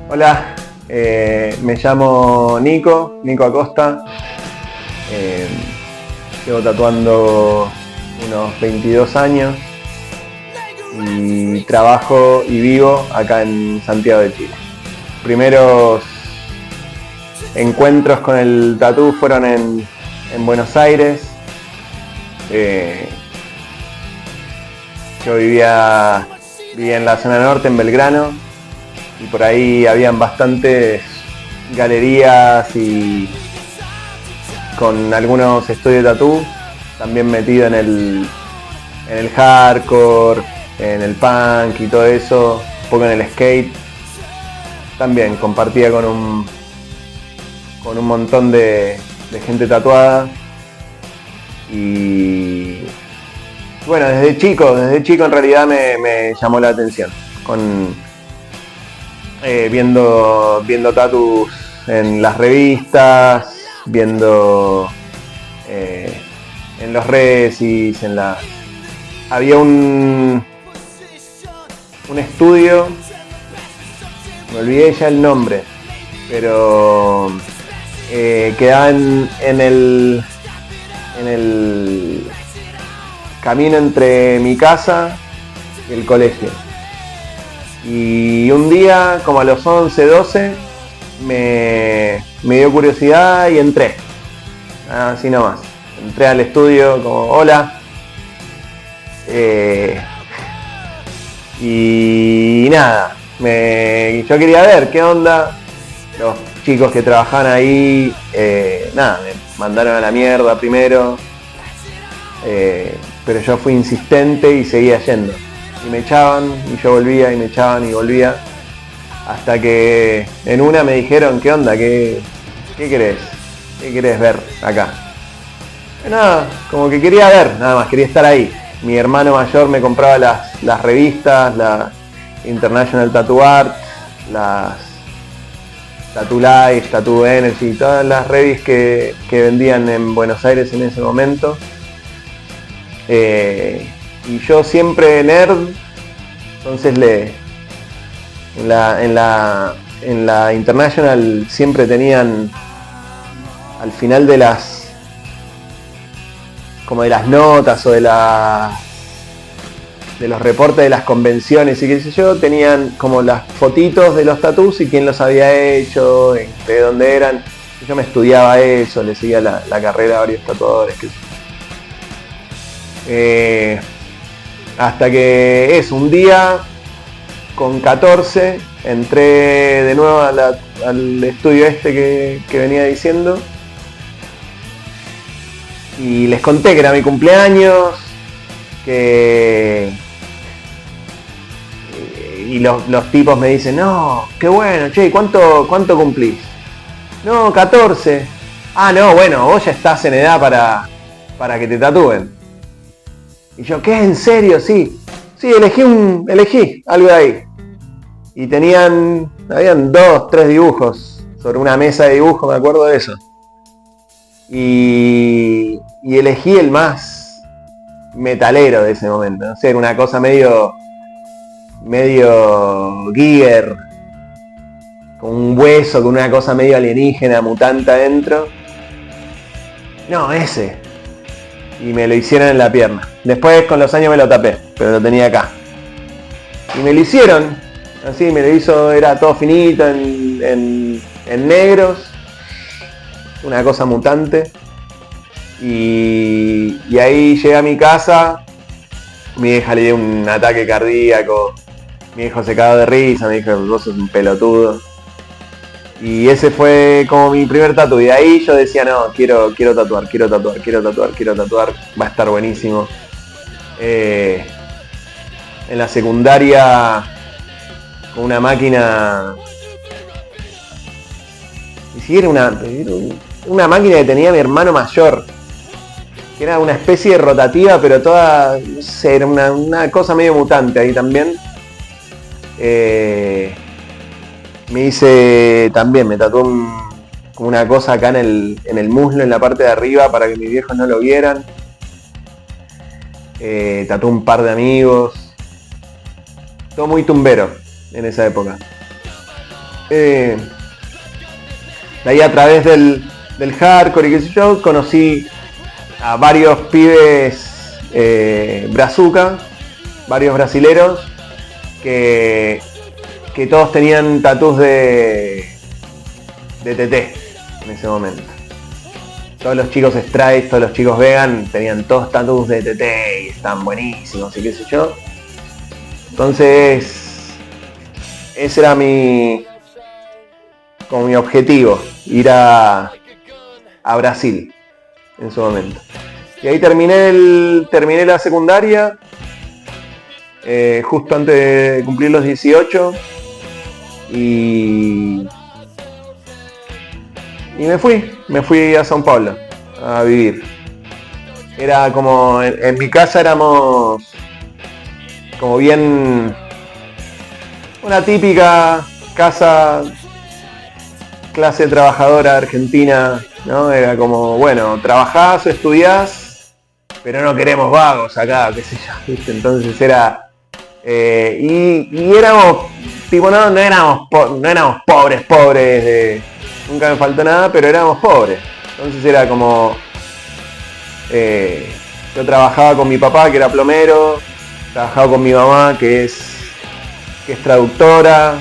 Hola, me llamo Nico Acosta. Llevo tatuando unos 22 años y trabajo y vivo acá en Santiago de Chile. Primeros encuentros con el tatú fueron en Buenos Aires. Yo vivía en la zona norte, en Belgrano, y por ahí habían bastantes galerías y con algunos estudios de tatú, también metido en el hardcore, en el punk y todo eso, un poco en el skate. También compartía con un montón de gente tatuada. Y bueno, desde chico en realidad me llamó la atención. Viendo tatus en las revistas, viendo en los resis, había un estudio, me olvidé ya el nombre, pero quedaba en el camino entre mi casa y el colegio. Y un día, como a los 11, 12, me dio curiosidad y entré. Así nomás. Entré al estudio como, hola. Y nada, yo quería ver qué onda. Los chicos que trabajaban ahí, nada, me mandaron a la mierda primero. Pero yo fui insistente y seguía yendo. Y me echaban, y yo volvía, y me echaban y volvía. Hasta que en una me dijeron, ¿qué onda? ¿Qué querés? ¿Qué querés ver acá? Nada, como que quería ver, nada más, quería estar ahí. Mi hermano mayor me compraba las revistas, la International Tattoo Art, las Tattoo Life, Tattoo Energy, todas las revistas que vendían en Buenos Aires en ese momento. Y yo siempre nerd, entonces en la International siempre tenían al final de las notas o de los reportes de las convenciones y qué sé yo, tenían como las fotitos de los tatús y quién los había hecho, de dónde eran. Yo me estudiaba eso, le seguía la carrera a varios tatuadores, qué sé yo. Hasta que un día con 14 entré de nuevo al estudio que venía diciendo y les conté que era mi cumpleaños, y los tipos me dicen, no, qué bueno, che, ¿cuánto cumplís? No, 14. Ah, no, bueno, vos ya estás en edad para que te tatúen. Y yo, ¿qué? ¿En serio? Sí, elegí algo de ahí. Y habían 2, 3 dibujos sobre una mesa de dibujo, me acuerdo de eso. Y elegí el más metalero de ese momento. No sé, era una cosa medio Giger, con un hueso, con una cosa medio alienígena, mutante adentro. No, ese. Y me lo hicieron en la pierna. Después con los años me lo tapé, pero lo tenía acá. Y me lo hicieron, así me lo hizo, era todo finito, en negros. Una cosa mutante. Y ahí llegué a mi casa, mi hija le dio un ataque cardíaco, mi hijo se cagó de risa, me dijo, vos sos un pelotudo. Y ese fue como mi primer tatu. Y de ahí yo decía, no, quiero tatuar, va a estar buenísimo. En la secundaria, con una máquina, ni siquiera una máquina que tenía mi hermano mayor, que era una especie de rotativa, pero toda, no sé, era una cosa medio mutante ahí también. Me tatuó como una cosa acá en el muslo, en la parte de arriba, para que mis viejos no lo vieran. tatué un par de amigos. Todo muy tumbero en esa época. De ahí a través del hardcore y qué sé yo, conocí a varios pibes brazuca, varios brasileros, que todos tenían tatús de TT en ese momento. Todos los chicos straight, todos los chicos vegan, tenían todos tatús de TT y estaban buenísimos y qué sé yo. Entonces, ese era mi objetivo, ir a Brasil en su momento. Y ahí terminé la secundaria, justo antes de cumplir los 18, y me fui a São Paulo a vivir. Era como, en mi casa éramos como bien una típica casa clase trabajadora argentina, ¿no? Era como, bueno, trabajás o estudiás, pero no queremos vagos acá, qué sé yo, ¿viste? Entonces era, y éramos, tipo, no éramos pobres, nunca me faltó nada, pero éramos pobres. Entonces era como, yo trabajaba con mi papá, que era plomero, trabajaba con mi mamá, que es traductora,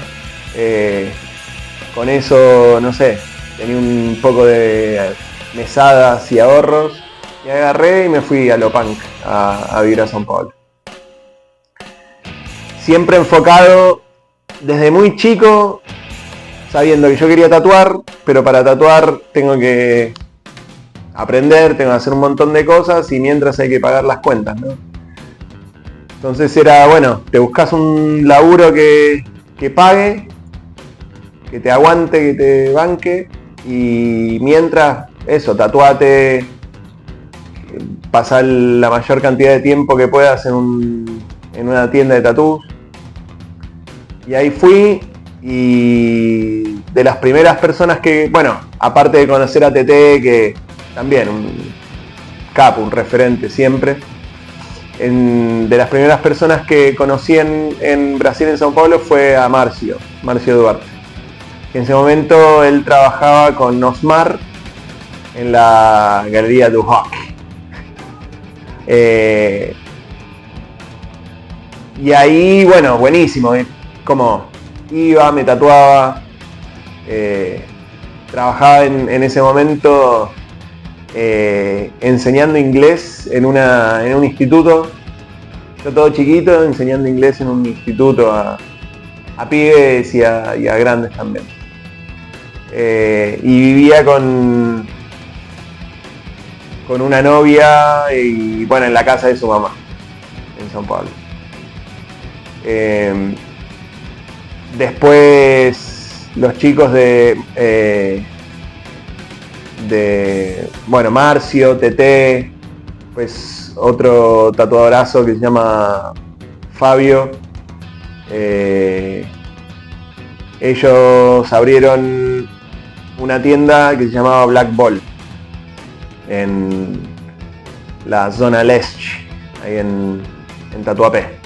con eso, no sé, tenía un poco de mesadas y ahorros, y agarré y me fui a lo punk, a vivir a São Paulo. Siempre enfocado, desde muy chico, sabiendo que yo quería tatuar, pero para tatuar tengo que aprender, tengo que hacer un montón de cosas y mientras hay que pagar las cuentas, ¿no? Entonces era, bueno, te buscas un laburo que pague, que te aguante, que te banque, y mientras, eso, tatuate, pasar la mayor cantidad de tiempo que puedas en una tienda de tatús. Y ahí fui, y de las primeras personas que, bueno, aparte de conocer a TT, que también un capo, un referente siempre, de las primeras personas que conocí en Brasil, en São Paulo, fue a Marcio Duarte. En ese momento él trabajaba con Osmar en la Galería du Rock. Y ahí, bueno, buenísimo. Como iba, me tatuaba, trabajaba en ese momento enseñando inglés en un instituto. Yo todo chiquito enseñando inglés en un instituto a pibes y a grandes también. Y vivía con una novia y bueno, en la casa de su mamá en São Paulo. Después los chicos de bueno, Marcio, TT, pues otro tatuadorazo que se llama Fabio. Ellos abrieron una tienda que se llamaba Black Ball en la zona leste, ahí en Tatuapé,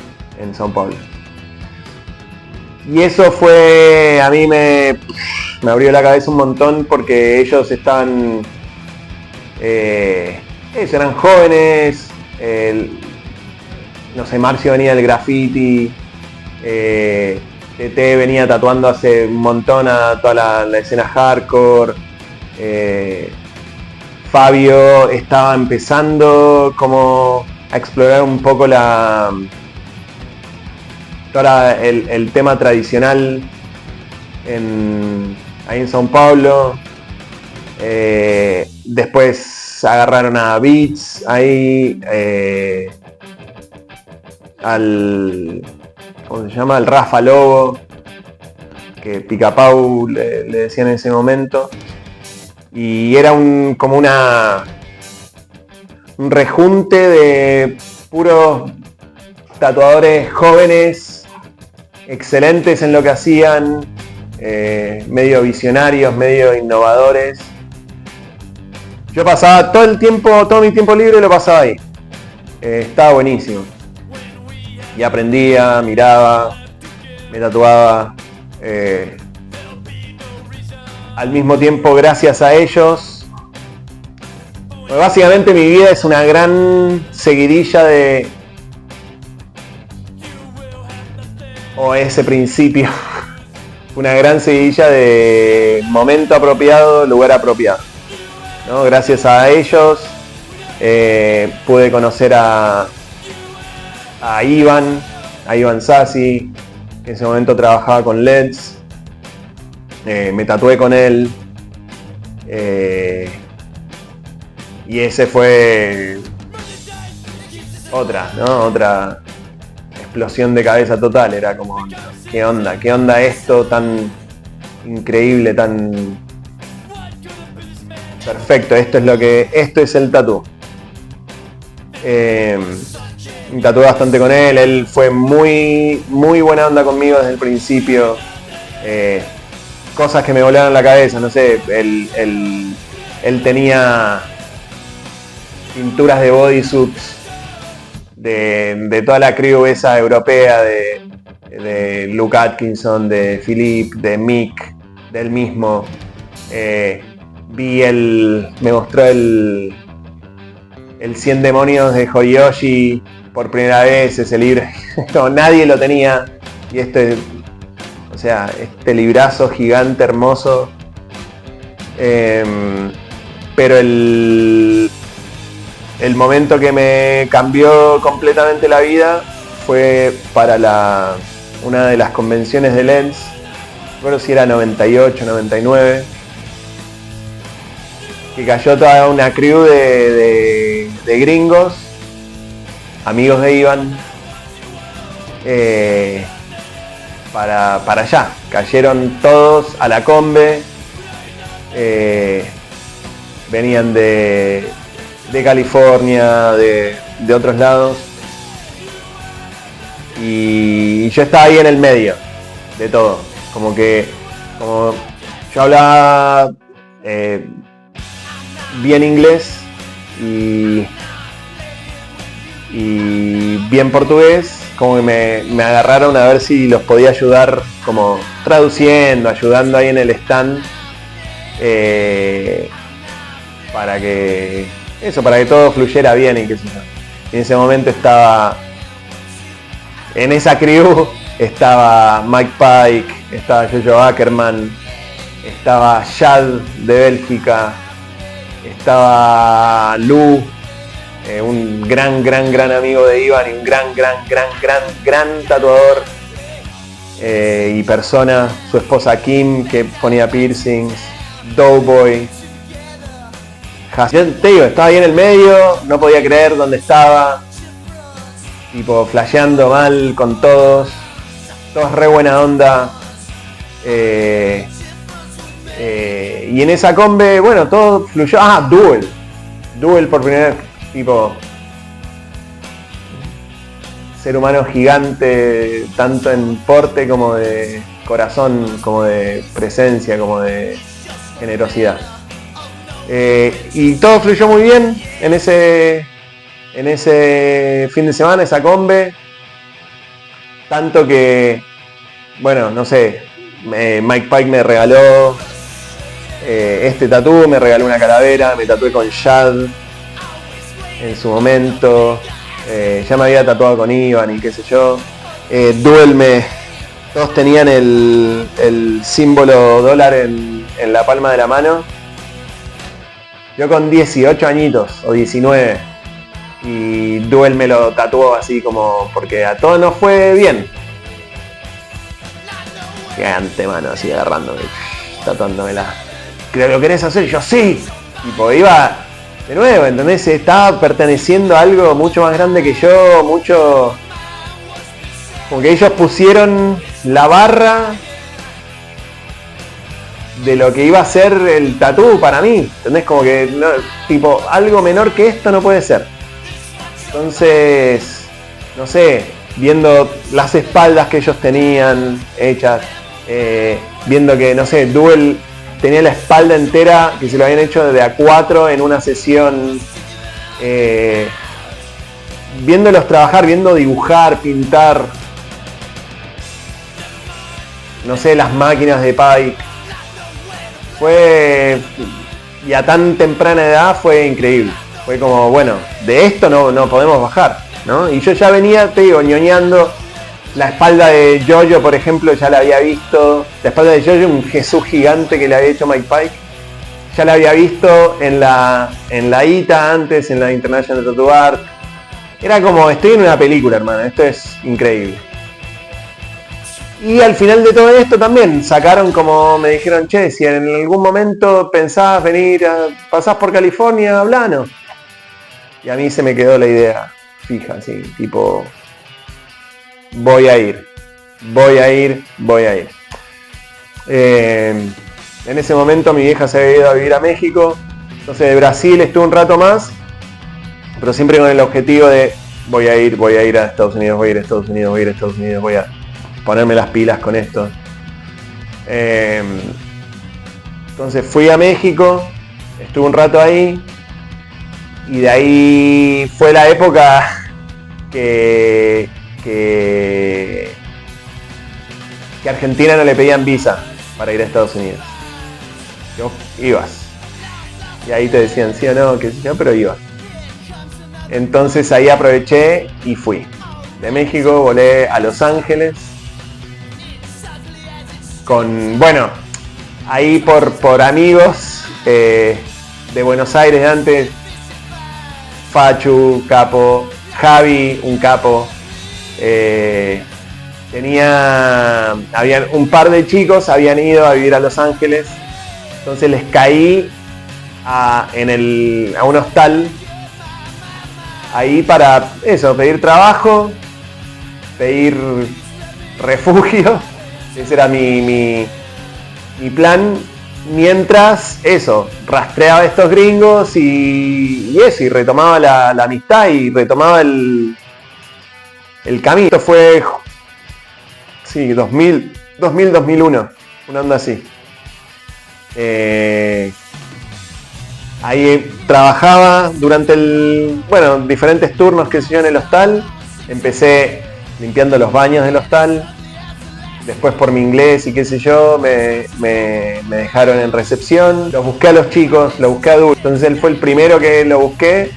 en São Paulo. Y eso fue, a mí me abrió la cabeza un montón, porque ellos estaban, ellos eran jóvenes, no sé, Marcio venía del graffiti, TT venía tatuando hace un montón a toda la escena hardcore, Fabio estaba empezando como a explorar un poco todo el tema tradicional ahí en São Paulo. Después agarraron a Beats ahí, ¿cómo se llama? Al Rafa Lobo, que Picapau le decían en ese momento. Y era como un rejunte de puros tatuadores jóvenes, excelentes en lo que hacían, medio visionarios, medio innovadores. Yo pasaba todo mi tiempo libre lo pasaba ahí. Estaba buenísimo. Y aprendía, miraba, me tatuaba. Al mismo tiempo, gracias a ellos, pues básicamente mi vida es una gran seguidilla de... o ese principio, una gran seguidilla de momento apropiado, lugar apropiado, ¿no? Gracias a ellos pude conocer a Iván Sassi, que en ese momento trabajaba con LEDs. Me tatué con él. Y ese fue otra explosión de cabeza total. Era como, ¿qué onda esto tan increíble, tan perfecto? Esto es el tatú. Me tatué bastante con él. Él fue muy buena onda conmigo desde el principio. Cosas que me volaron la cabeza, no sé, él tenía pinturas de bodysuits de toda la crew esa europea, de Luke Atkinson, de Philippe, de Mick, del mismo. Me mostró el 100 demonios de Horiyoshi por primera vez, ese libro. No, nadie lo tenía. Y este librazo gigante, hermoso. Pero el momento que me cambió completamente la vida fue para una de las convenciones de Lens. No recuerdo si era 98, 99. Que cayó toda una crew de gringos, amigos de Iván, para allá. Cayeron todos a la Combe. Venían de California, de otros lados. Y yo estaba ahí en el medio de todo. Como yo hablaba bien inglés y bien portugués, como que me agarraron a ver si los podía ayudar, como traduciendo, ayudando ahí en el stand, para que todo fluyera bien y qué sé yo. Y en ese momento en esa crew estaba Mike Pike, estaba Jojo Ackerman, estaba Shad de Bélgica, estaba Lou, un gran amigo de Iván y un gran tatuador y persona, su esposa Kim, que ponía piercings, Doughboy. Yo te digo, estaba ahí en el medio, no podía creer dónde estaba, tipo flasheando mal con todos re buena onda. Y en esa combe, bueno, todo fluyó. Duel por primera vez, tipo ser humano gigante, tanto en porte como de corazón, como de presencia, como de generosidad. Y todo fluyó muy bien en ese fin de semana, esa combe. Tanto que, bueno, no sé, Mike Pike me regaló este tatú, me regaló una calavera, me tatué con Shad en su momento. Ya me había tatuado con Iván y qué sé yo. Todos tenían el símbolo dólar en la palma de la mano. Yo con 18 añitos o 19. Y Duel me lo tatuó así como porque a todos nos fue bien. Gigante, mano, así agarrándome, tatuándomela. ¿Lo querés hacer? Y yo sí. Tipo, iba de nuevo, ¿entendés? Estaba perteneciendo a algo mucho más grande que yo, mucho. Como que ellos pusieron la barra de lo que iba a ser el tatú para mí, ¿entendés? Como que, no, tipo, algo menor que esto no puede ser. Entonces, no sé, viendo las espaldas que ellos tenían hechas, viendo que, no sé, Duel tenía la espalda entera, que se lo habían hecho de A4 en una sesión viéndolos trabajar, viendo dibujar, pintar, no sé, las máquinas de Pike, y a tan temprana edad fue increíble. Fue como, bueno, de esto no podemos bajar, ¿no? Y yo ya venía, te digo, ñoñando. La espalda de Jojo, por ejemplo, ya la había visto. La espalda de Jojo, un Jesús gigante que le había hecho Mike Pike. Ya la había visto en la ITA antes, en la International Tattoo Art. Era como, estoy en una película, hermano, esto es increíble. Y al final de todo esto también sacaron, como me dijeron, che, si en algún momento pensabas venir, pasás por California, hablanos. Y a mí se me quedó la idea fija, así, tipo, voy a ir. En ese momento mi vieja se había ido a vivir a México, entonces de Brasil estuve un rato más, pero siempre con el objetivo de voy a ir a Estados Unidos, voy a ponerme las pilas con esto. Entonces fui a México, estuve un rato ahí, y de ahí fue la época que a Argentina no le pedían visa para ir a Estados Unidos. Yo ibas. Y ahí te decían sí o no, qué sé yo, pero ibas. Entonces ahí aproveché y fui. De México volé a Los Ángeles. Bueno, ahí por amigos de Buenos Aires de antes. Fachu, capo. Javi, un capo. Habían un par de chicos, habían ido a vivir a Los Ángeles. Entonces les caí a un hostal ahí para eso, pedir trabajo, pedir refugio. Ese era mi plan. Mientras eso, rastreaba a estos gringos y retomaba la amistad y retomaba el camino. Esto fue, sí, 2001, una onda así. Ahí trabajaba durante diferentes turnos que se yo en el hostal. Empecé limpiando los baños del hostal. Después por mi inglés y qué sé yo, me dejaron en recepción. Los busqué a los chicos, los busqué a adultos. Entonces él fue el primero que lo busqué.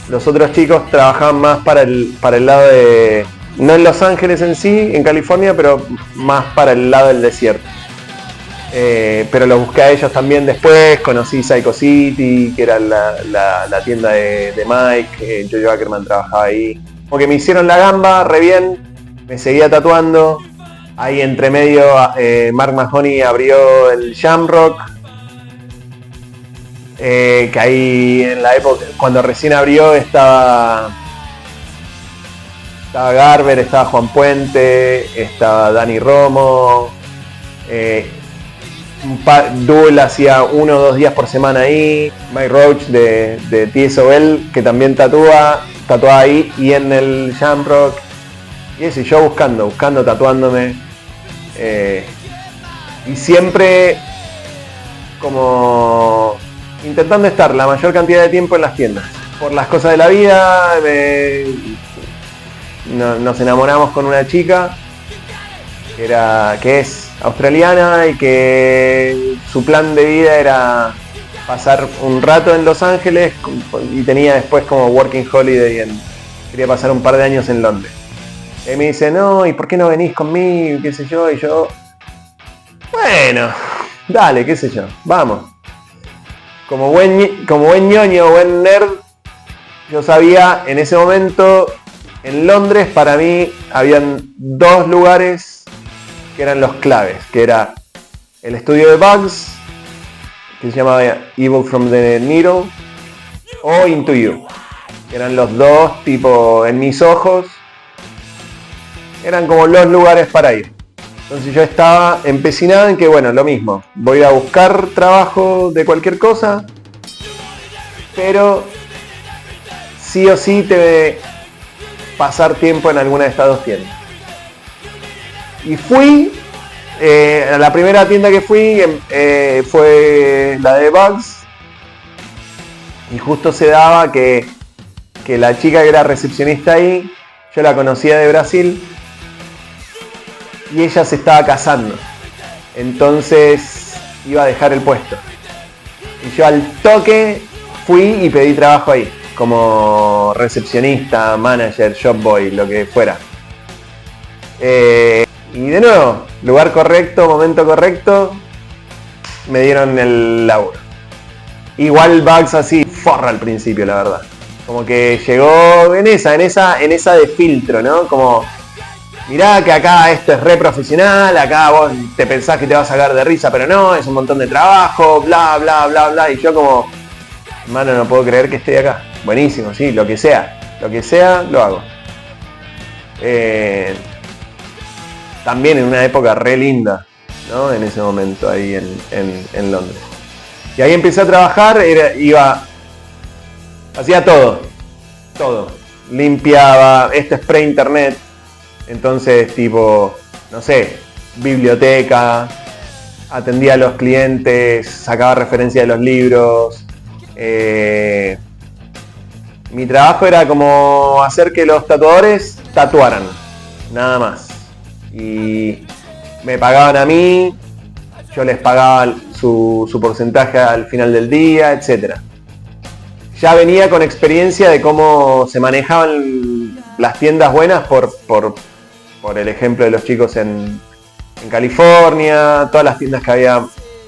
Los otros chicos trabajaban más para el lado de... No en Los Ángeles en sí, en California, pero más para el lado del desierto. Pero los busqué a ellos también después. Conocí Psycho City, que era la tienda de Mike. Jojo Ackerman trabajaba ahí. Como que me hicieron la gamba re bien. Me seguía tatuando. Ahí entre medio Mark Mahoney abrió el Shamrock, que ahí en la época, cuando recién abrió, estaba Garber, estaba Juan Puente, estaba Dani Romo, Duel hacía 1 o 2 días por semana ahí, Mike Roach de TSOL, que también tatuaba ahí y en el Shamrock. Y eso, y yo buscando, tatuándome. Y siempre como intentando estar la mayor cantidad de tiempo en las tiendas. Por las cosas de la vida, nos enamoramos con una chica que es australiana y que su plan de vida era pasar un rato en Los Ángeles y tenía después como working holiday, quería pasar un par de años en Londres. Y me dice, no, ¿y por qué no venís conmigo? ¿Qué sé yo? Y yo, bueno, dale, qué sé yo, vamos. Como buen ñoño, buen nerd, yo sabía en ese momento, en Londres, para mí, habían 2 lugares que eran los claves, que era el estudio de Bugs, que se llamaba Evil from the Needle, o Into You, que eran los 2, tipo, en mis ojos, eran como los lugares para ir. Entonces yo estaba empecinado en que, bueno, lo mismo, voy a buscar trabajo de cualquier cosa, pero sí o sí te pasar tiempo en alguna de estas 2 tiendas. Y fui, a la primera tienda que fui fue la de Bugs, y justo se daba que que la chica que era recepcionista ahí, yo la conocía de Brasil y ella se estaba casando. Entonces iba a dejar el puesto. Y yo al toque fui y pedí trabajo ahí, como recepcionista, manager, job boy, lo que fuera. Y de nuevo, lugar correcto, momento correcto, me dieron el laburo. Igual Bugs así, forra al principio, la verdad. Como que llegó en esa de filtro, ¿no? Como, mirá que acá esto es re profesional, acá vos te pensás que te vas a sacar de risa, pero no, es un montón de trabajo, bla, bla, bla, bla. Y yo como, hermano, no puedo creer que esté acá. Buenísimo, sí, lo que sea, lo hago. También en una época re linda, ¿no? En ese momento ahí en Londres. Y ahí empecé a trabajar, hacía todo, limpiaba, esto es pre-internet, entonces tipo, no sé, biblioteca, atendía a los clientes, sacaba referencia de los libros, mi trabajo era como hacer que los tatuadores tatuaran, nada más, y me pagaban a mí, yo les pagaba su porcentaje al final del día, etc. Ya venía con experiencia de cómo se manejaban las tiendas buenas por el ejemplo de los chicos en California, todas las tiendas que había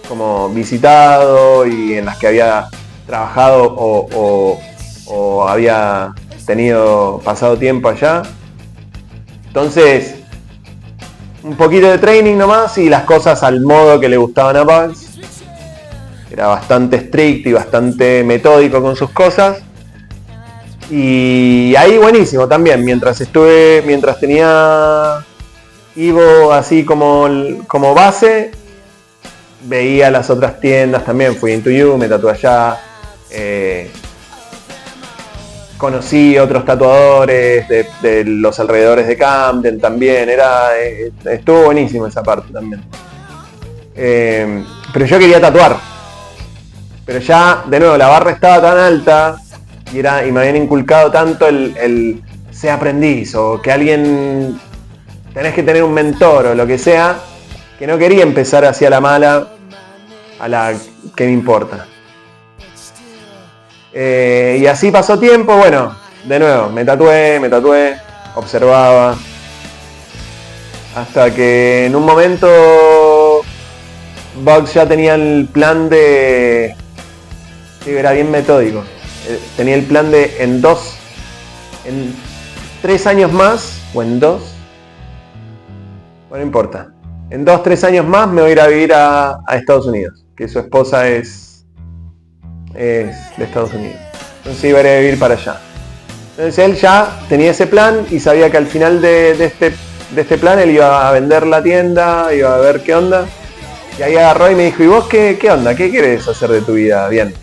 como visitado y en las que había trabajado o había pasado tiempo allá. Entonces, un poquito de training nomás y las cosas al modo que le gustaban a Bugs. Era bastante estricto y bastante metódico con sus cosas. Y ahí buenísimo también, mientras tenía Ivo así como base, veía las otras tiendas también, fui a Into You, me tatué allá, conocí otros tatuadores de los alrededores de Camden también, estuvo buenísimo esa parte también. Pero yo quería tatuar, pero ya de nuevo la barra estaba tan alta y me habían inculcado tanto el ser aprendiz o que alguien tenés que tener un mentor o lo que sea, que no quería empezar hacia la mala a la que me importa. Y así pasó tiempo, bueno, de nuevo, me tatué, observaba, hasta que en un momento Bugs ya tenía el plan de, sí, era bien metódico, tenía el plan de en 3 años más, o en 2, bueno, no importa, en 2-3 años más me voy a ir a vivir a Estados Unidos, que su esposa es de Estados Unidos. Entonces iba a ir a vivir para allá. Entonces él ya tenía ese plan y sabía que al final de este plan él iba a vender la tienda, iba a ver qué onda. Y ahí agarró y me dijo, ¿y vos qué onda? ¿Qué querés hacer de tu vida? Bien.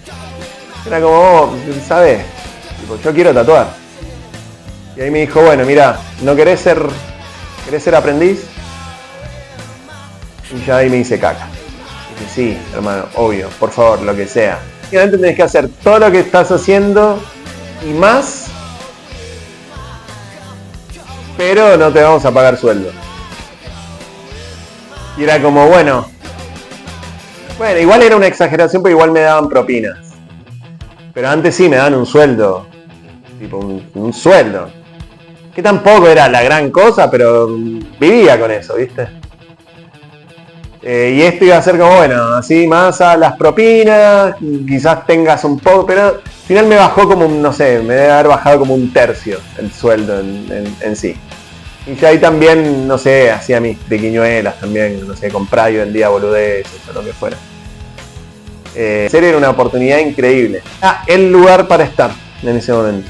Era como, ¿sabés? Tipo, yo quiero tatuar. Y ahí me dijo, bueno, mira, ¿no querés ser aprendiz? Y ya ahí me hice caca. Y dije, sí, hermano, obvio, por favor, lo que sea. Finalmente tenés que hacer todo lo que estás haciendo y más, pero no te vamos a pagar sueldo. Y era como, bueno, igual era una exageración, pero igual me daban propinas. Pero antes sí me daban un sueldo, tipo un sueldo, que tampoco era la gran cosa, pero vivía con eso, ¿viste? Y esto iba a ser como, bueno, así más a las propinas, quizás tengas un poco, pero al final me bajó como, no sé, me debe haber bajado como 1/3 el sueldo en sí. Y ya ahí también, no sé, hacía mis pequeñuelas también, no sé, compraba y vendía boludeces o lo que fuera. Sería era una oportunidad increíble. El lugar para estar en ese momento.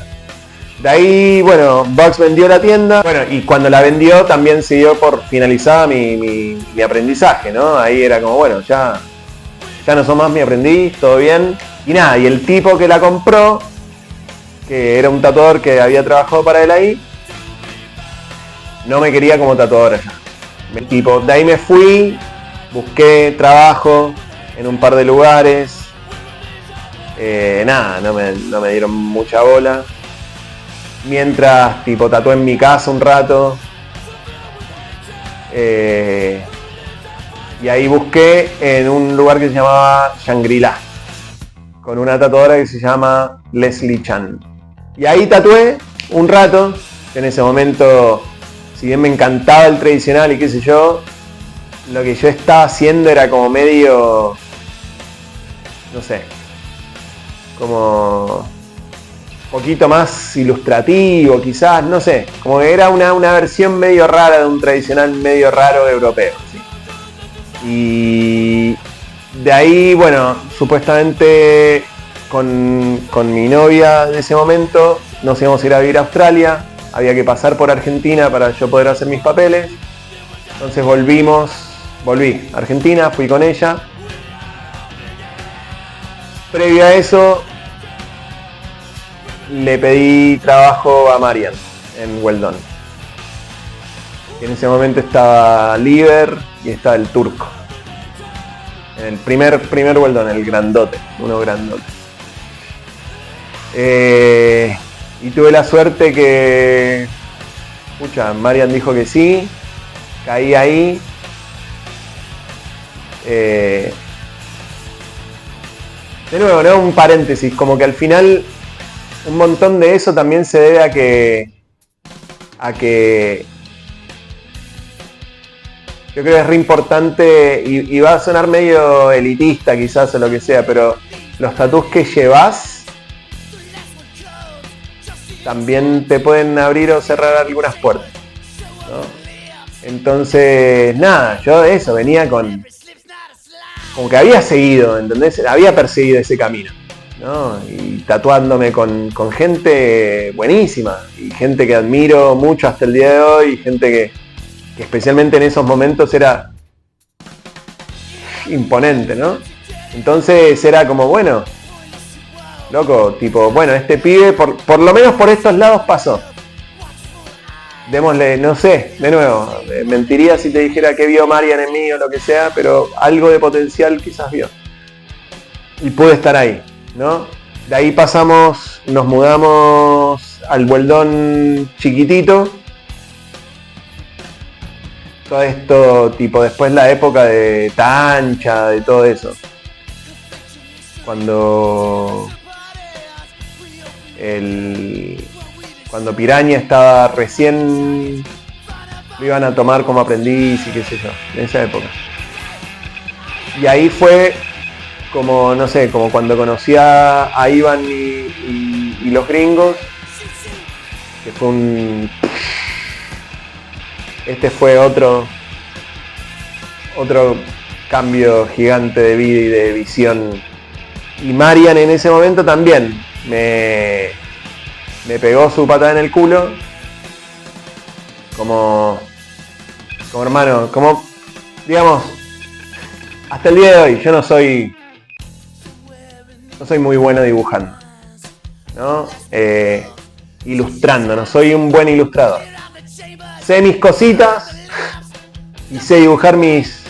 De ahí, bueno, Bugs vendió la tienda. Bueno, y cuando la vendió también se dio por finalizada mi aprendizaje, ¿no? Ahí era como, bueno, ya no sos más mi aprendiz, todo bien. Y nada, y el tipo que la compró, que era un tatuador que había trabajado para él ahí, no me quería como tatuador allá. Tipo, de ahí me fui, busqué trabajo en un par de lugares. Nada, no me dieron mucha bola. mientras tipo tatué en mi casa un rato. Y ahí busqué en un lugar que se llamaba Shangri-La, con una tatuadora que se llama Leslie Chan. Y ahí tatué un rato, que en ese momento, si bien me encantaba el tradicional y qué sé yo, lo que yo estaba haciendo era como medio, no sé, como poquito más ilustrativo quizás, no sé, como que era una versión medio rara de un tradicional medio raro europeo, ¿sí? Y de ahí, bueno, supuestamente con mi novia de ese momento nos íbamos a ir a vivir a Australia, había que pasar por Argentina para yo poder hacer mis papeles, entonces volví a Argentina, fui con ella. Previo a eso le pedí trabajo a Marian en Weldon. Y en ese momento estaba Liber y estaba el turco. En el primer Weldon, el grandote, uno grandote. Y tuve la suerte que, Marian dijo que sí, caí ahí. De nuevo, ¿no? Un paréntesis, como que al final un montón de eso también se debe a que yo creo que es re importante y va a sonar medio elitista quizás o lo que sea, pero los tatús que llevas también te pueden abrir o cerrar algunas puertas, ¿no? Entonces, nada, yo de eso venía como que había seguido, ¿entendés? Había perseguido ese camino, ¿no? Y tatuándome con gente buenísima y gente que admiro mucho hasta el día de hoy, y gente que especialmente en esos momentos era imponente, ¿no? Entonces era como, bueno, loco, tipo, bueno, este pibe por lo menos por estos lados pasó. Démosle, no sé, de nuevo, mentiría si te dijera que vio Marian en mí o lo que sea, pero algo de potencial quizás vio. Y pude estar ahí, ¿no? De ahí nos mudamos al Weldon chiquitito. Todo esto, tipo, después la época de Tancha, de todo eso. Cuando Piraña estaba recién, lo iban a tomar como aprendiz y qué sé yo, en esa época. Y ahí fue como, no sé, como cuando conocí a Iván y los gringos, que fue este fue otro cambio gigante de vida y de visión. Y Marian en ese momento también me pegó su patada en el culo, como hermano, como, digamos, hasta el día de hoy yo no soy muy bueno dibujando, ¿no? Ilustrando, no soy un buen ilustrador. Sé mis cositas y sé dibujar mis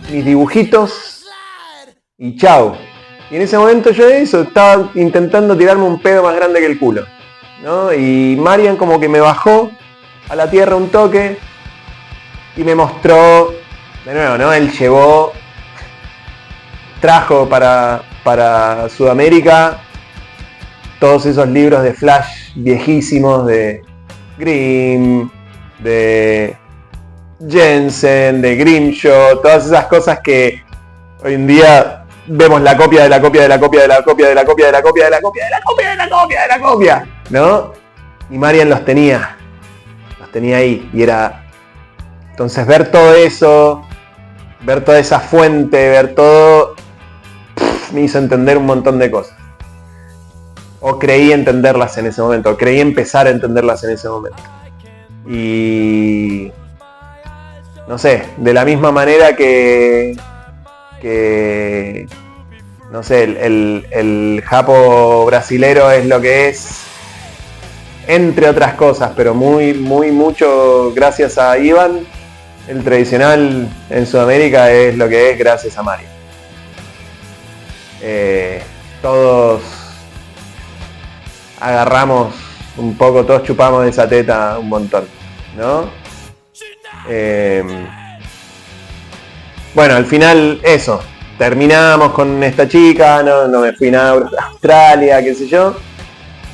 dibujitos y chau. Y en ese momento yo estaba intentando tirarme un pedo más grande que el culo, ¿no? Y Marian como que me bajó a la tierra un toque y me mostró, de nuevo, ¿no? Él trajo para Sudamérica todos esos libros de Flash viejísimos de Grimm, de Jensen, de Grimshaw, todas esas cosas que hoy en día vemos la copia de la copia de la copia de la copia de la copia de la copia de la copia de la copia de la copia de la copia, ¿no? Y Marian los tenía ahí, y era, entonces ver todo eso, ver toda esa fuente, ver todo, me hizo entender un montón de cosas, o creí entenderlas en ese momento, o creí empezar a entenderlas en ese momento. Y no sé, de la misma manera que no sé, el japo brasilero es lo que es, entre otras cosas, pero mucho gracias a Iván. El tradicional en Sudamérica es lo que es gracias a Mario. Todos agarramos un poco, todos chupamos de esa teta un montón, ¿no? Bueno, al final eso, terminamos con esta chica, no me fui nada a Australia, qué sé yo,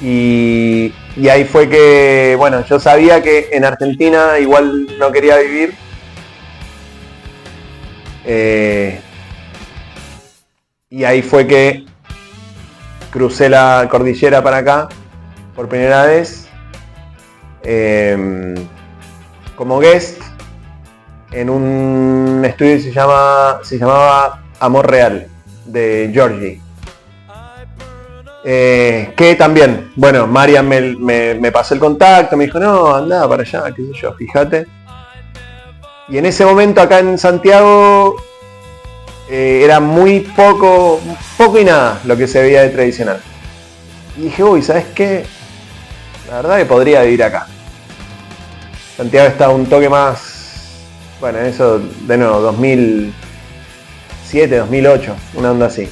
y ahí fue que, bueno, yo sabía que en Argentina igual no quería vivir, y ahí fue que crucé la cordillera para acá por primera vez como guest en un estudio que se llamaba Amor Real de Georgie, que también, bueno, Marian me pasó el contacto, me dijo no, anda para allá, qué sé yo, fíjate. Y en ese momento acá en Santiago era muy poco y nada lo que se veía de tradicional. Y dije, uy, ¿sabes qué? La verdad que podría vivir acá. Santiago está un toque más, bueno, eso de nuevo, 2007, 2008, una onda así.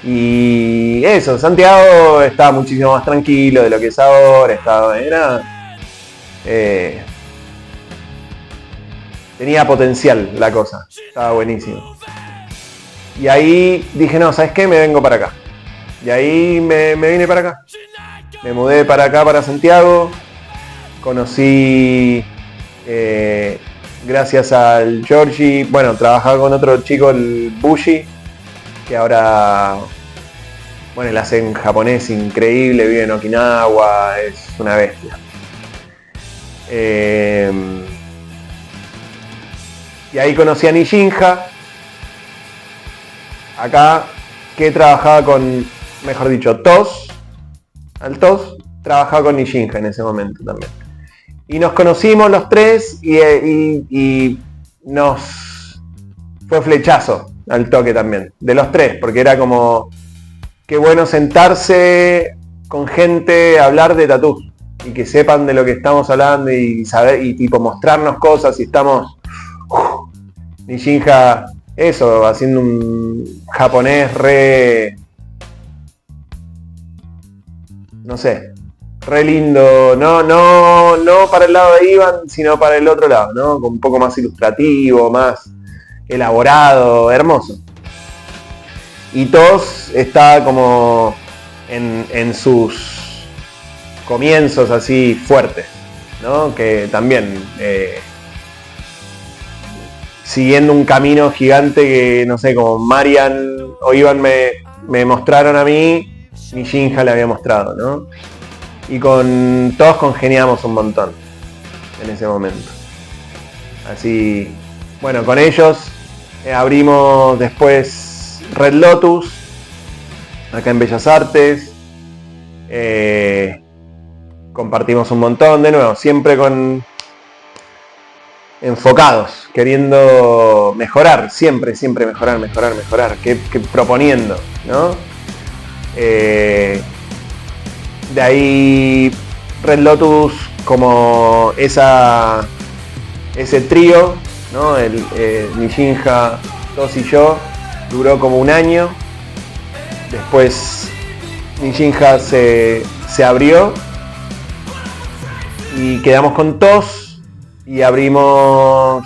Y eso, Santiago estaba muchísimo más tranquilo de lo que es ahora, tenía potencial la cosa, estaba buenísimo. Y ahí dije, no, ¿sabes qué? Me vengo para acá. Y ahí me vine para acá. Me mudé para acá, para Santiago. Conocí, gracias al Georgie, bueno, trabajaba con otro chico, el Bushi, que ahora, bueno, él hace en japonés increíble, vive en Okinawa, es una bestia. Y ahí conocí a Nishinja, acá, que trabajaba con, mejor dicho, TOS, trabajaba con Nishinja en ese momento también. Y nos conocimos los tres y nos fue flechazo al toque también, de los tres, porque era como, qué bueno sentarse con gente a hablar de tatú y que sepan de lo que estamos hablando y saber y tipo mostrarnos cosas y estamos Nishinja eso, haciendo un japonés no sé, re lindo, no para el lado de Iván, sino para el otro lado, ¿no? Un poco más ilustrativo, más elaborado, hermoso. Y TOS está como en sus comienzos así fuertes, ¿no? Que también siguiendo un camino gigante que, no sé, como Marian o Iván me mostraron a mí, Nishinja le había mostrado, ¿no? Y con todos congeniamos un montón en ese momento. Así, bueno, con ellos abrimos después Red Lotus, acá en Bellas Artes. Compartimos un montón, de nuevo, siempre enfocados, queriendo mejorar, siempre mejorar, que proponiendo, ¿no? De ahí Red Lotus como ese trío, ¿no? El Nishinja, TOS y yo, duró como un año. Después Nishinja se abrió y quedamos con TOS y abrimos,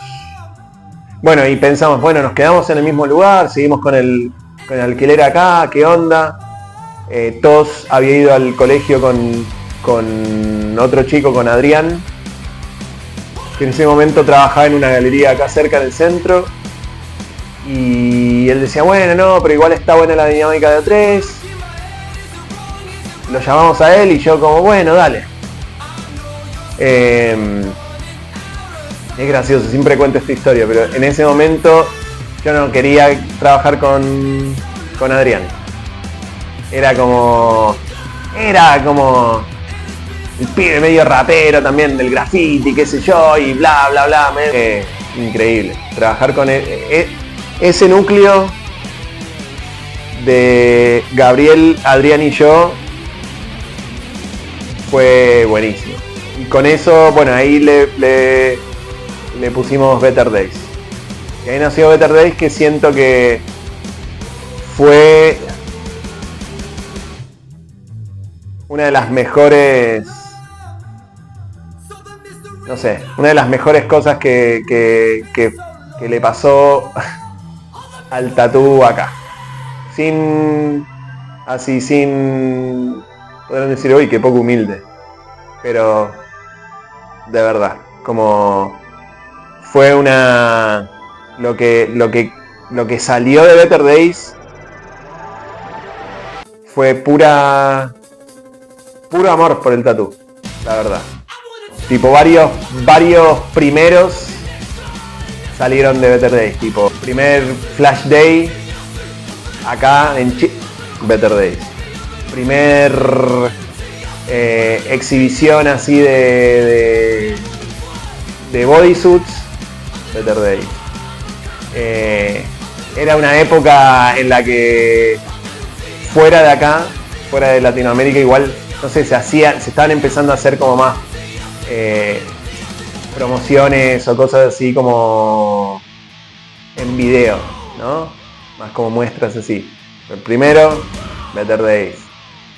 bueno, y pensamos, bueno, nos quedamos en el mismo lugar, seguimos con el alquiler acá, ¿qué onda? TOS había ido al colegio con otro chico, con Adrián, que en ese momento trabajaba en una galería acá cerca del centro, y él decía, bueno, no, pero igual está buena la dinámica de A3. Lo llamamos a él y yo como, bueno, dale. Es gracioso, siempre cuento esta historia, pero en ese momento yo no quería trabajar con Adrián. Era como el pibe medio rapero también del graffiti, qué sé yo, y bla bla bla. Increíble. Trabajar con ese núcleo de Gabriel, Adrián y yo fue buenísimo. Y con eso, bueno, ahí le pusimos Better Days. Y ahí nació Better Days, que siento que fue una de las mejores no sé, una de las mejores cosas que le pasó al tatú acá. Sin, podrán decir, uy, qué poco humilde. Pero, de verdad, como fue lo que salió de Better Days fue puro amor por el tatú, la verdad. Tipo, varios primeros salieron de Better Days. Tipo, primer Flash Day acá en Better Days. Primer exhibición así de bodysuits, Better Days. Era una época en la que fuera de acá, fuera de Latinoamérica, igual, no sé, se estaban empezando a hacer como más promociones o cosas así como en video, ¿no? Más como muestras así. El primero, Better Days,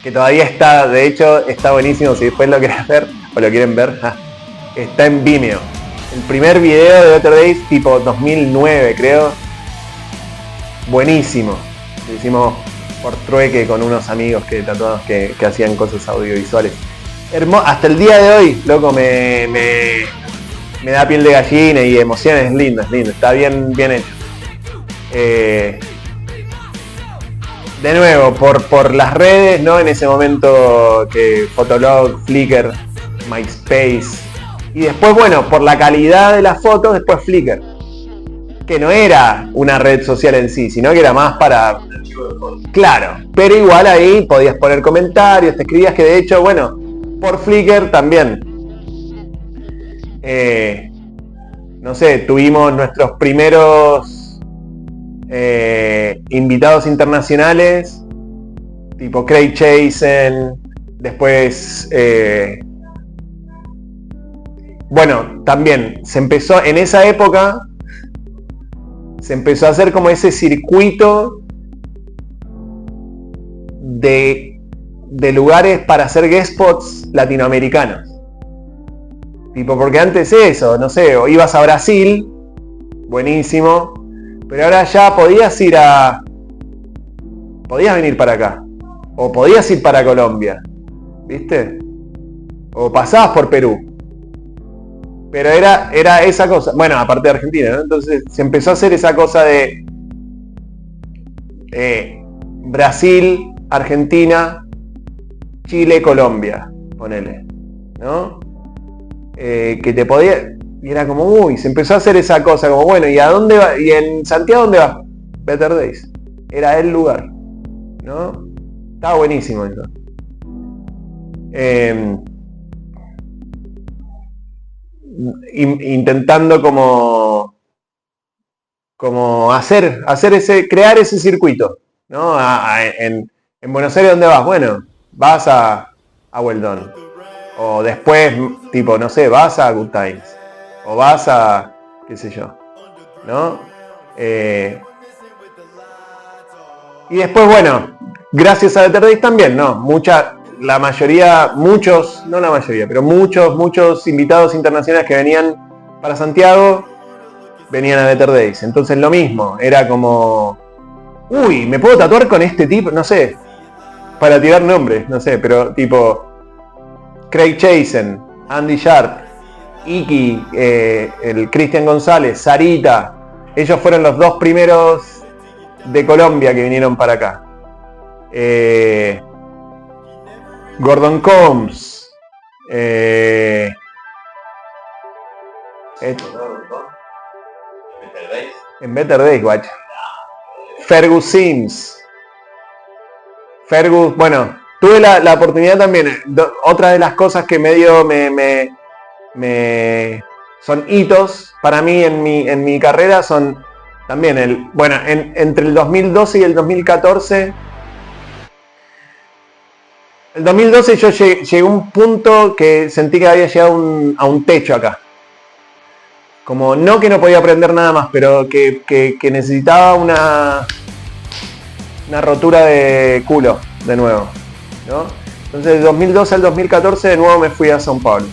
que todavía está, de hecho, está buenísimo. Si después lo querés ver o lo quieren ver, está en Vimeo. El primer video de Better Days, tipo 2009, creo. Buenísimo. Lo hicimos por trueque con unos amigos que hacían cosas audiovisuales. Hasta el día de hoy, loco, me da piel de gallina y emociones. Es lindo. Está bien hecho. De nuevo, por las redes, ¿no? En ese momento que Fotolog, Flickr, MySpace. Y después, bueno, por la calidad de las fotos, después Flickr. Que no era una red social en sí, sino que era más para... Claro, pero igual ahí podías poner comentarios, te escribías, que de hecho, bueno, por Flickr también. No sé, tuvimos nuestros primeros invitados internacionales, tipo Craig Chasen, después... bueno, también se empezó, en esa época, se empezó a hacer como ese circuito de lugares para hacer guest spots latinoamericanos. Tipo, porque antes eso, no sé, o ibas a Brasil, buenísimo, pero ahora ya podías venir para acá, o podías ir para Colombia, ¿viste? O pasabas por Perú. Pero era esa cosa, bueno, aparte de Argentina, ¿no? Entonces se empezó a hacer esa cosa de Brasil, Argentina, Chile, Colombia, ponele, ¿no? Que te podía, y era como, uy, se empezó a hacer esa cosa, como, bueno, ¿y a dónde va? ¿Y en Santiago dónde vas? Better Days. Era el lugar, ¿no? Estaba buenísimo eso. Intentando como crear ese circuito, ¿no? En Buenos Aires, ¿dónde vas? Bueno, vas a Well Done, o después, tipo, no sé, vas a Good Times, o vas a, qué sé yo, ¿no? Y después, bueno, gracias a Better Days también, ¿no? Muchos invitados internacionales que venían para Santiago venían a Better Days. Entonces lo mismo, era como, uy, ¿me puedo tatuar con este tipo? No sé, para tirar nombres, no sé, pero tipo Craig Chasen, Andy Sharp, Iki, el Cristian González, Sarita, ellos fueron los dos primeros de Colombia que vinieron para acá. Gordon Combs, en Better Days, guacho. Fergus Sims. Bueno, tuve la oportunidad también. Otra de las cosas que medio me son hitos para mí en mi carrera son también entre el 2012 y el 2014. El 2012 yo llegué a un punto que sentí que había llegado a un techo acá. Como no que no podía aprender nada más, pero que necesitaba una rotura de culo de nuevo, ¿no? Entonces del 2012 al 2014 de nuevo me fui a São Paulo.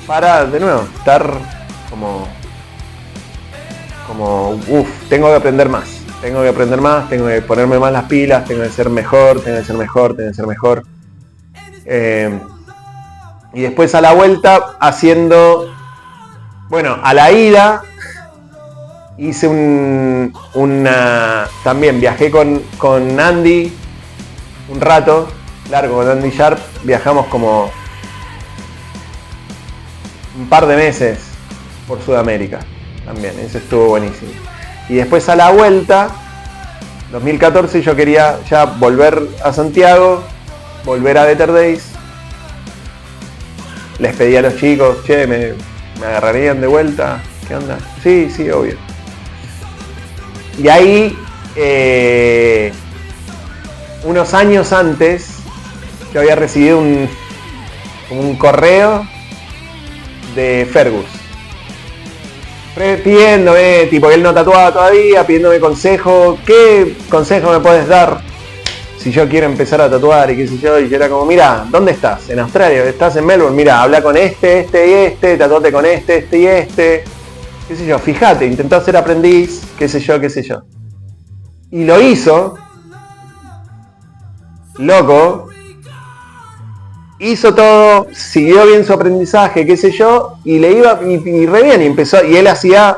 para, de nuevo, estar como tengo que aprender más, tengo que ponerme más las pilas, tengo que ser mejor. Y después a la vuelta haciendo, bueno, a la ida hice también viajé con Andy un rato largo, con Andy Sharp, viajamos como un par de meses por Sudamérica también, eso estuvo buenísimo. Y después a la vuelta, 2014, yo quería ya volver a Santiago, volver a Better Days. Les pedí a los chicos, che, me agarrarían de vuelta, ¿qué onda? Sí, obvio. Y ahí, unos años antes, yo había recibido un correo de Fergus, pidiéndome, tipo que él no tatuaba todavía, pidiéndome consejo, ¿qué consejo me puedes dar si yo quiero empezar a tatuar y qué sé yo? Y yo era como, mira, ¿dónde estás? En Australia, estás en Melbourne, mira, habla con este y este, tatuate con este y este, qué sé yo, fíjate, intentó ser aprendiz, qué sé yo. Y lo hizo, loco, hizo todo, siguió bien su aprendizaje, qué sé yo, y le iba y re bien, y empezó, y él hacía,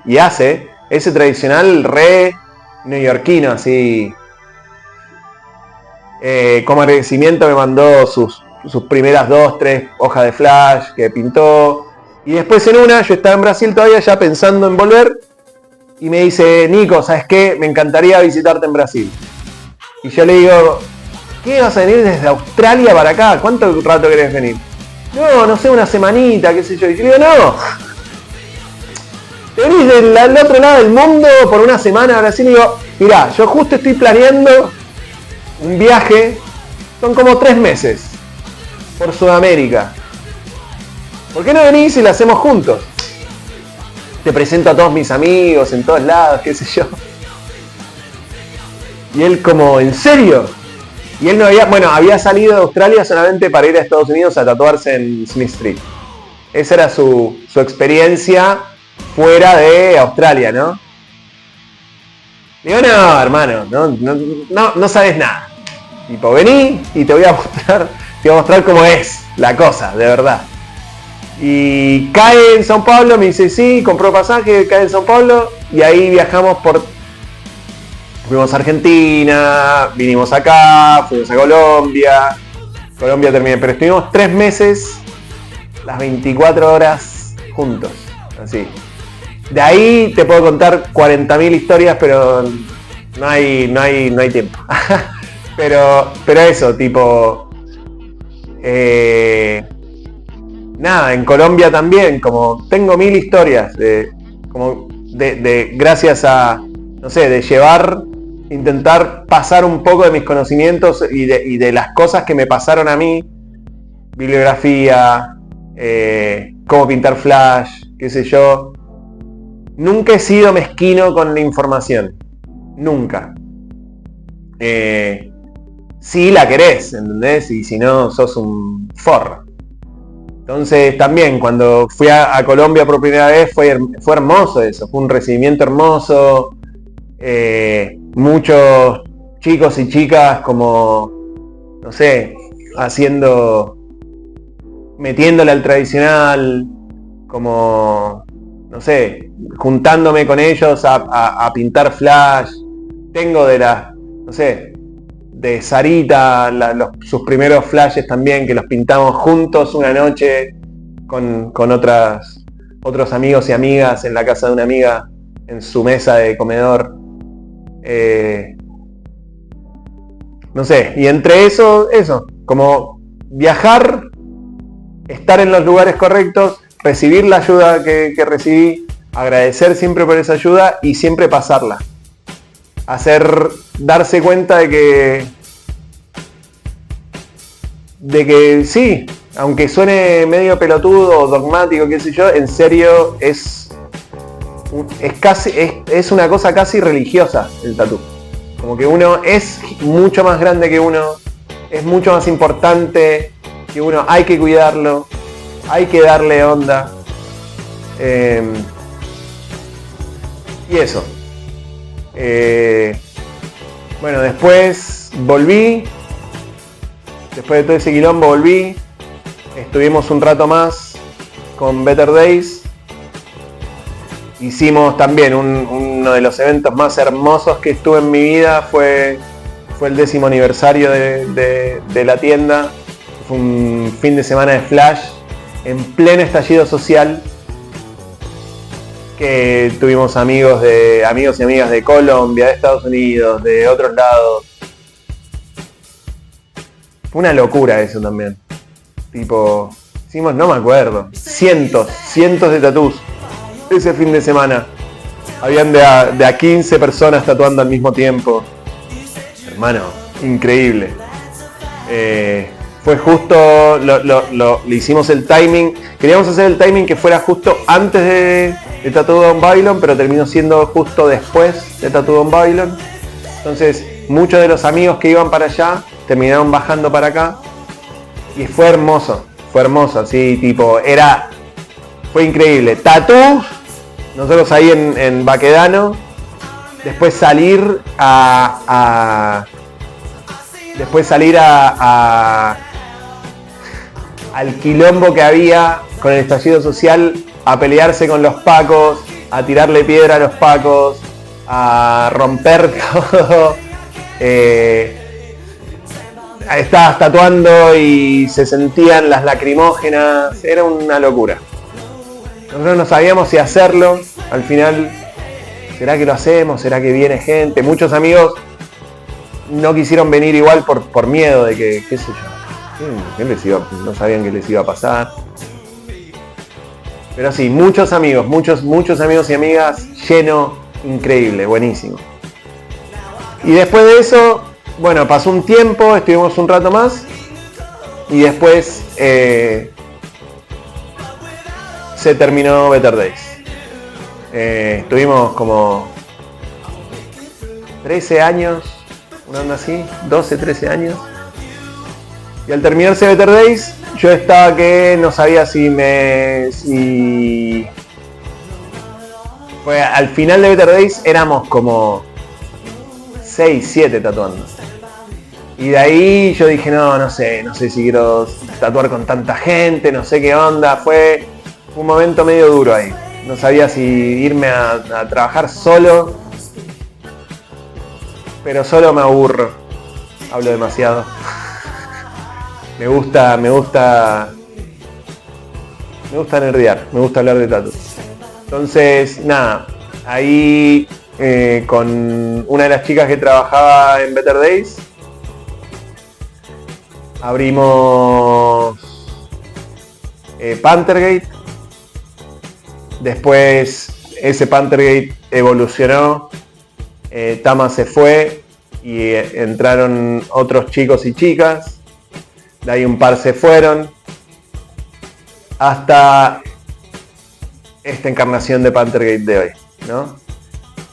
y hace ese tradicional re neoyorquino, así, como agradecimiento me mandó sus primeras 2-3 hojas de flash que pintó, y después en una, yo estaba en Brasil todavía ya pensando en volver, y me dice, Nico, ¿sabes qué? Me encantaría visitarte en Brasil. Y yo le digo, ¿qué vas a venir desde Australia para acá? ¿Cuánto rato querés venir? No sé, una semanita, qué sé yo. Y yo le digo, no. Te venís del otro lado del mundo por una semana a Brasil y digo, mirá, yo justo estoy planeando un viaje, son como 3 meses, por Sudamérica. ¿Por qué no venís y lo hacemos juntos? Te presento a todos mis amigos en todos lados, qué sé yo. Y él como, ¿en serio? Y él no había salido de Australia solamente para ir a Estados Unidos a tatuarse en Smith Street. Esa era su experiencia fuera de Australia, ¿no? Digo, no, hermano, no sabes nada. Tipo, vení y te voy a mostrar cómo es la cosa, de verdad. Y cae en São Paulo, me dice sí, compró pasaje, cae en São Paulo y ahí viajamos fuimos a Argentina, vinimos acá, fuimos a Colombia terminé, pero estuvimos 3 meses, las 24 horas juntos, así. De ahí te puedo contar 40.000 historias, pero no hay tiempo. pero eso, tipo, nada, en Colombia también, como tengo 1000 historias de gracias a, no sé, de intentar pasar un poco de mis conocimientos y de las cosas que me pasaron a mí, bibliografía, cómo pintar flash, qué sé yo. Nunca he sido mezquino con la información, nunca. Si la querés, ¿entendés? Y si no, sos un forro. Entonces también cuando fui a Colombia por primera vez fue hermoso eso, fue un recibimiento hermoso, muchos chicos y chicas como, no sé, metiéndole al tradicional, como, no sé, juntándome con ellos a pintar flash. Tengo de Sarita, sus primeros flashes también, que los pintamos juntos una noche con otros amigos y amigas en la casa de una amiga, en su mesa de comedor. No sé, y entre eso, como viajar, estar en los lugares correctos, recibir la ayuda que recibí, agradecer siempre por esa ayuda y siempre pasarla. Darse cuenta de que sí, aunque suene medio pelotudo o dogmático, qué sé yo, en serio es una cosa casi religiosa el tatú. Como que uno es mucho más grande que uno, es mucho más importante que uno, hay que cuidarlo, hay que darle onda. Y eso. Bueno, después volví. Después de todo ese quilombo volví. Estuvimos un rato más con Better Days. Hicimos también uno de los eventos más hermosos que estuve en mi vida. Fue el 10º aniversario de la tienda. Fue un fin de semana de flash en pleno estallido social. Que tuvimos amigos y amigas de Colombia, de Estados Unidos, de otros lados. Fue una locura eso también. Tipo, hicimos, no me acuerdo, cientos de tatús ese fin de semana. Habían de a 15 personas tatuando al mismo tiempo. Hermano, increíble. Fue justo, le hicimos el timing. Queríamos hacer el timing que fuera justo antes de Tattoo Don Babylon, pero terminó siendo justo después de Tattoo Don Babylon. Entonces, muchos de los amigos que iban para allá terminaron bajando para acá. Y fue hermoso, así tipo, fue increíble. Tatú, nosotros ahí en Baquedano, después salir al quilombo que había con el estallido social, a pelearse con los pacos, a tirarle piedra a los pacos, a romper todo. Estabas tatuando y se sentían las lacrimógenas, era una locura. Nosotros no sabíamos si hacerlo, al final, ¿será que lo hacemos? ¿Será que viene gente? Muchos amigos no quisieron venir igual por miedo de que, qué sé yo, no sabían que les iba a pasar. Pero sí, muchos amigos y amigas, lleno, increíble, buenísimo. Y después de eso, bueno, pasó un tiempo, estuvimos un rato más y después se terminó Better Days. Estuvimos como 13 años, una onda así, 12, 13 años. Y al terminarse Better Days, yo estaba que no sabía si pues al final de Better Days éramos como 6, 7 tatuando. Y de ahí yo dije, no sé si quiero tatuar con tanta gente, no sé qué onda. Fue un momento medio duro ahí. No sabía si irme a trabajar solo. Pero solo me aburro. Hablo demasiado. Me gusta nerdear, me gusta hablar de tatu. Entonces, nada, ahí con una de las chicas que trabajaba en Better Days, abrimos Panthergate. Después ese Panthergate evolucionó, Tama se fue y entraron otros chicos y chicas. De ahí un par se fueron hasta esta encarnación de Panthergate de hoy, ¿no?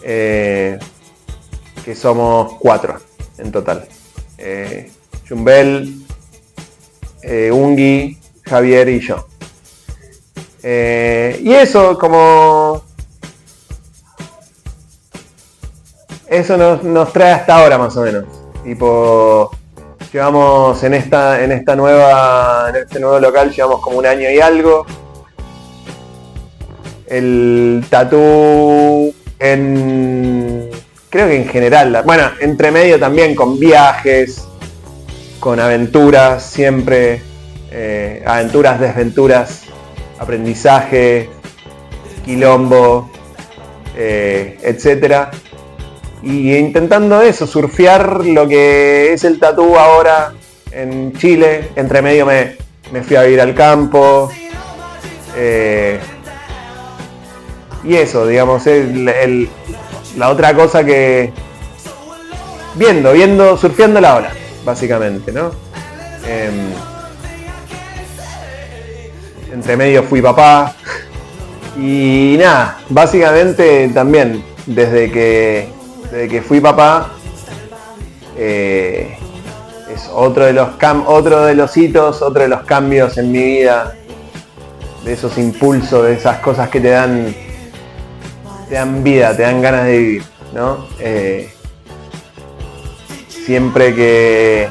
Que somos 4 en total. Jumbel, Ungi, Javier y yo. Y eso como... Eso nos trae hasta ahora más o menos. Tipo... Llevamos en este nuevo local llevamos como un año y algo. El tatú creo que en general, bueno, entre medio también con viajes, con aventuras, siempre, aventuras, desventuras, aprendizaje, quilombo, etcétera. Y intentando eso, surfear lo que es el tatú ahora en Chile. Entre medio me fui a vivir al campo. Y eso, digamos, la otra cosa que... Viendo, surfeando la ola, básicamente, ¿no? Entre medio fui papá. Y nada, básicamente también, desde que fui papá, es otro de los hitos, otro de los cambios en mi vida, de esos impulsos, de esas cosas que te dan vida, te dan ganas de vivir, ¿no? Siempre que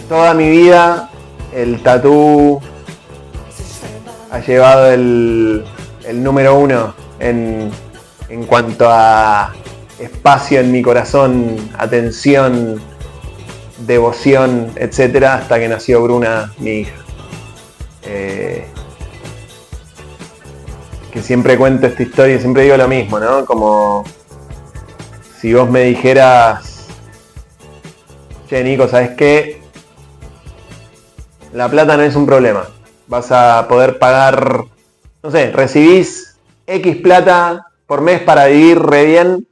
toda mi vida el tatú ha llevado el número 1 en cuanto a espacio en mi corazón, atención, devoción, etcétera, hasta que nació Bruna, mi hija. Que siempre cuento esta historia y siempre digo lo mismo, ¿no? Como si vos me dijeras, che, Nico, ¿sabes qué? La plata no es un problema. Vas a poder pagar, no sé, recibís X plata por mes para vivir re bien.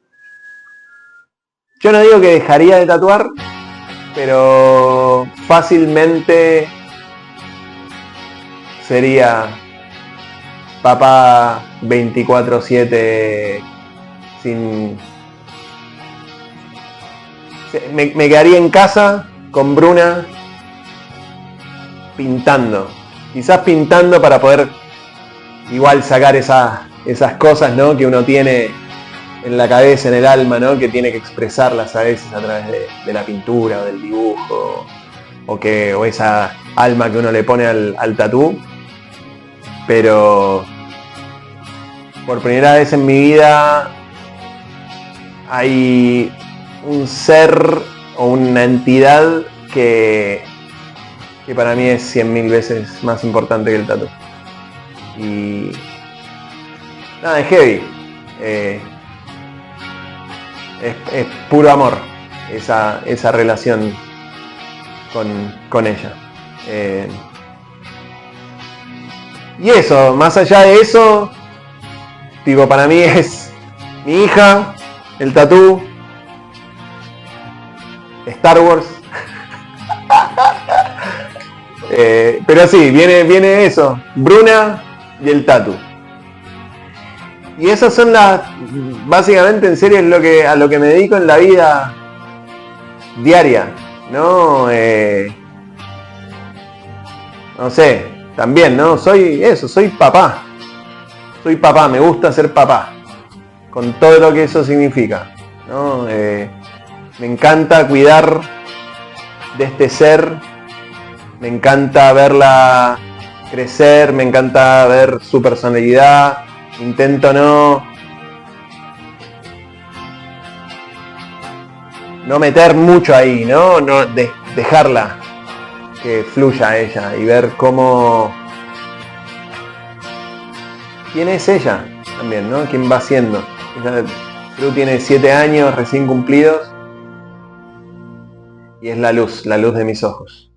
Yo no digo que dejaría de tatuar, pero fácilmente sería papá 24/7 sin... Me quedaría en casa con Bruna pintando. Quizás pintando para poder igual sacar esas cosas, ¿no?, que uno tiene en la cabeza, en el alma, ¿no?, que tiene que expresarlas a veces a través de la pintura o del dibujo, o esa alma que uno le pone al tatú. Pero por primera vez en mi vida hay un ser o una entidad que para mí es 100.000 veces más importante que el tatú. Y nada, es heavy. Es puro amor esa relación con ella. Y eso, más allá de eso, tipo, para mí es mi hija, el tatú, Star Wars. Pero sí, viene eso, Bruna y el tatú. Y esas son básicamente, en serio, es a lo que me dedico en la vida diaria, ¿no? No sé, también, ¿no? Soy papá. Soy papá, me gusta ser papá, con todo lo que eso significa, ¿no? Me encanta cuidar de este ser, me encanta verla crecer, me encanta ver su personalidad. Intento no meter mucho ahí, ¿no? Dejarla que fluya ella y ver quién es ella también, ¿no? Quién va siendo. Creo que tiene 7 años recién cumplidos y es la luz de mis ojos.